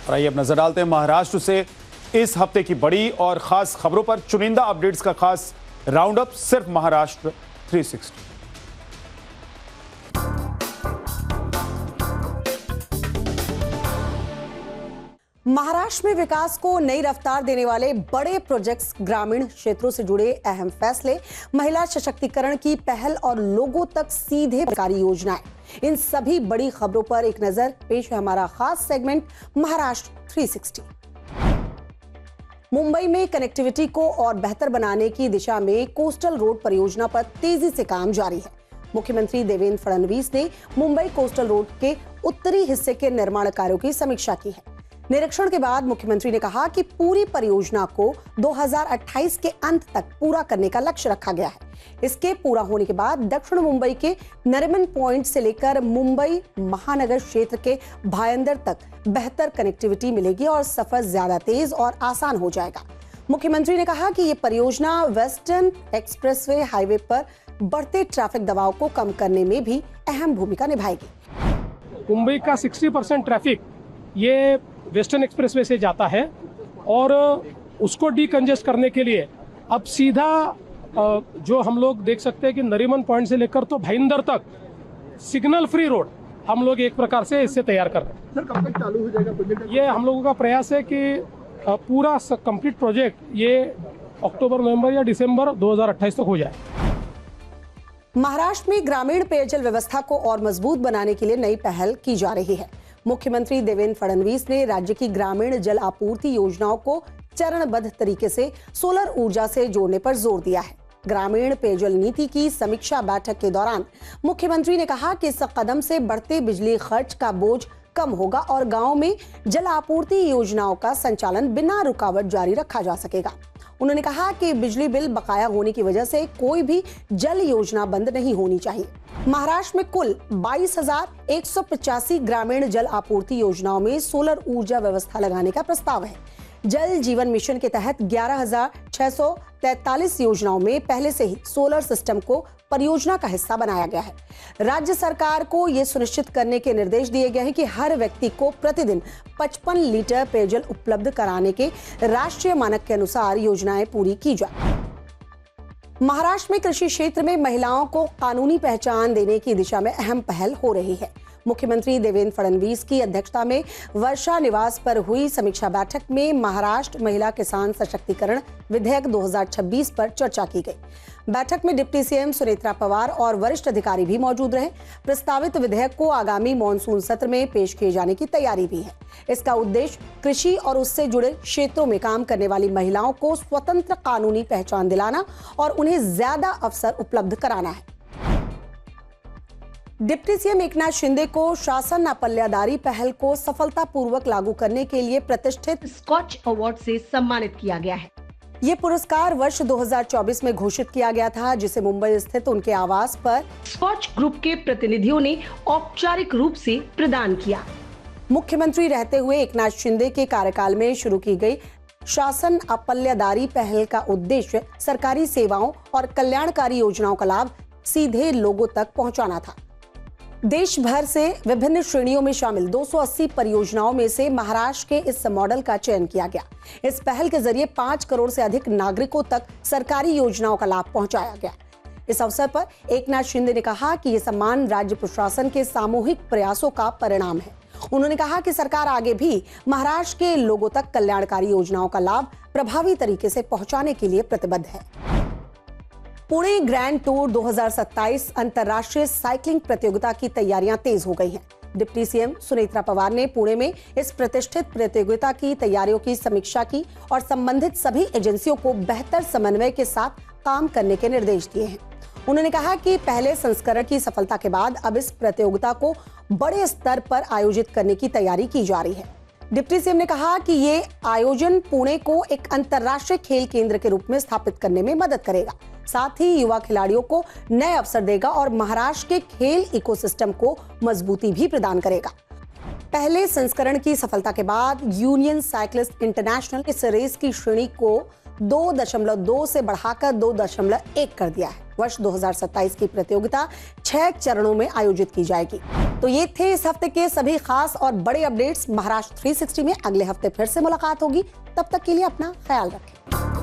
और आइए अब नजर डालते हैं महाराष्ट्र से इस हफ्ते की बड़ी और खास खबरों पर। चुनिंदा अपडेट्स का खास राउंड अप सिर्फ महाराष्ट्र 360। महाराष्ट्र में विकास को नई रफ्तार देने वाले बड़े प्रोजेक्ट्स, ग्रामीण क्षेत्रों से जुड़े अहम फैसले, महिला सशक्तिकरण की पहल और लोगों तक सीधे सरकारी योजनाएं, इन सभी बड़ी खबरों पर एक नजर। पेश है हमारा खास सेगमेंट महाराष्ट्र 360। मुंबई में कनेक्टिविटी को और बेहतर बनाने की दिशा में कोस्टल रोड परियोजना पर तेजी से काम जारी है। मुख्यमंत्री देवेंद्र फडणवीस ने मुंबई कोस्टल रोड के उत्तरी हिस्से के निर्माण कार्यों की समीक्षा की है। निरीक्षण के बाद मुख्यमंत्री ने कहा कि पूरी परियोजना को 2028 के अंत तक पूरा करने का लक्ष्य रखा गया है। इसके पूरा होने के बाद दक्षिण मुंबई के नरीमन पॉइंट से लेकर मुंबई महानगर क्षेत्र के भायंदर तक बेहतर कनेक्टिविटी मिलेगी और सफर ज्यादा तेज और आसान हो जाएगा। मुख्यमंत्री ने कहा कि ये परियोजना वेस्टर्न एक्सप्रेसवे हाईवे पर बढ़ते ट्रैफिक दबाव को कम करने में भी अहम भूमिका निभाएगी। मुंबई का 60% ट्रैफिक ये वेस्टर्न एक्सप्रेसवे से जाता है और उसको डीकंजेस्ट करने के लिए अब सीधा जो हम लोग देख सकते हैं कि नरीमन पॉइंट से लेकर तो भाईंदर तक सिग्नल फ्री रोड हम लोग एक प्रकार से इससे तैयार कर रहे हैं। सर, कब तक चालू हो जाएगा प्रोजेक्ट? ये हम लोगों का प्रयास है कि पूरा कंप्लीट प्रोजेक्ट ये अक्टूबर, नवंबर या दिसंबर 2028 तक हो जाए। महाराष्ट्र में ग्रामीण पेयजल व्यवस्था को और मजबूत बनाने के लिए नई पहल की जा रही है। मुख्यमंत्री देवेंद्र फडणवीस ने राज्य की ग्रामीण जल आपूर्ति योजनाओं को चरणबद्ध तरीके से सोलर ऊर्जा से जोड़ने पर जोर दिया है। ग्रामीण पेयजल नीति की समीक्षा बैठक के दौरान मुख्यमंत्री ने कहा कि इस कदम से बढ़ते बिजली खर्च का बोझ कम होगा और गांव में जल आपूर्ति योजनाओं का संचालन बिना रुकावट जारी रखा जा सकेगा। उन्होंने कहा कि बिजली बिल बकाया होने की वजह से कोई भी जल योजना बंद नहीं होनी चाहिए। महाराष्ट्र में कुल 22,185 ग्रामीण जल आपूर्ति योजनाओं में सोलर ऊर्जा व्यवस्था लगाने का प्रस्ताव है। जल जीवन मिशन के तहत 11,643 योजनाओं में पहले से ही सोलर सिस्टम को परियोजना का हिस्सा बनाया गया है। राज्य सरकार को यह सुनिश्चित करने के निर्देश दिए गए हैं कि हर व्यक्ति को प्रतिदिन 55 लीटर पेयजल उपलब्ध कराने के राष्ट्रीय मानक के अनुसार योजनाएं पूरी की जाए। महाराष्ट्र में कृषि क्षेत्र में महिलाओं को कानूनी पहचान देने की दिशा में अहम पहल हो रही है। मुख्यमंत्री देवेंद्र फडणवीस की अध्यक्षता में वर्षा निवास पर हुई समीक्षा बैठक में महाराष्ट्र महिला किसान सशक्तिकरण विधेयक 2026 पर चर्चा की गई। बैठक में डिप्टी सीएम सुनेत्रा पवार और वरिष्ठ अधिकारी भी मौजूद रहे। प्रस्तावित विधेयक को आगामी मॉनसून सत्र में पेश किए जाने की तैयारी भी है। इसका उद्देश्य कृषि और उससे जुड़े क्षेत्रों में काम करने वाली महिलाओं को स्वतंत्र कानूनी पहचान दिलाना और उन्हें ज्यादा अवसर उपलब्ध कराना है। डिप्टी सीएम एकनाथ शिंदे को शासन अपल्यादारी पहल को सफलतापूर्वक लागू करने के लिए प्रतिष्ठित स्कॉच अवार्ड से सम्मानित किया गया है। ये पुरस्कार वर्ष 2024 में घोषित किया गया था, जिसे मुंबई स्थित उनके आवास पर स्कॉच ग्रुप के प्रतिनिधियों ने औपचारिक रूप से प्रदान किया। मुख्यमंत्री रहते हुए एकनाथ शिंदे के कार्यकाल में शुरू की गई शासन अपल्यादारी पहल का उद्देश्य सरकारी सेवाओं और कल्याणकारी योजनाओं का लाभ सीधे लोगों तक पहुंचाना था। देश भर से विभिन्न श्रेणियों में शामिल 280 परियोजनाओं में से महाराष्ट्र के इस मॉडल का चयन किया गया। इस पहल के जरिए 5 करोड़ से अधिक नागरिकों तक सरकारी योजनाओं का लाभ पहुंचाया गया। इस अवसर पर एकनाथ शिंदे ने कहा कि यह सम्मान राज्य प्रशासन के सामूहिक प्रयासों का परिणाम है। उन्होंने कहा कि सरकार आगे भी महाराष्ट्र के लोगों तक कल्याणकारी योजनाओं का लाभ प्रभावी तरीके से पहुंचाने के लिए प्रतिबद्ध है। पुणे ग्रैंड टूर 2027 अंतर्राष्ट्रीय साइकिलिंग प्रतियोगिता की तैयारियां तेज हो गई हैं। डिप्टी सीएम सुनेत्रा पवार ने पुणे में इस प्रतिष्ठित प्रतियोगिता की तैयारियों की समीक्षा की और संबंधित सभी एजेंसियों को बेहतर समन्वय के साथ काम करने के निर्देश दिए हैं। उन्होंने कहा कि पहले संस्करण की सफलता के बाद अब इस प्रतियोगिता को बड़े स्तर पर आयोजित करने की तैयारी की जा रही है। डिप्टी सीएम ने कहा कि ये आयोजन पुणे को एक अंतर्राष्ट्रीय खेल केंद्र के रूप में स्थापित करने में मदद करेगा, साथ ही युवा खिलाड़ियों को नए अवसर देगा और महाराष्ट्र के खेल इकोसिस्टम को मजबूती भी प्रदान करेगा। पहले संस्करण की सफलता के बाद यूनियन साइक्लिस्ट इंटरनेशनल इस रेस की श्रेणी को 2.2 से बढ़ाकर 2.1 कर दिया है। वर्ष 2027 की प्रतियोगिता 6 चरणों में आयोजित की जाएगी। तो ये थे इस हफ्ते के सभी खास और बड़े अपडेट्स महाराष्ट्र 360 में। अगले हफ्ते फिर से मुलाकात होगी, तब तक के लिए अपना ख्याल रखें।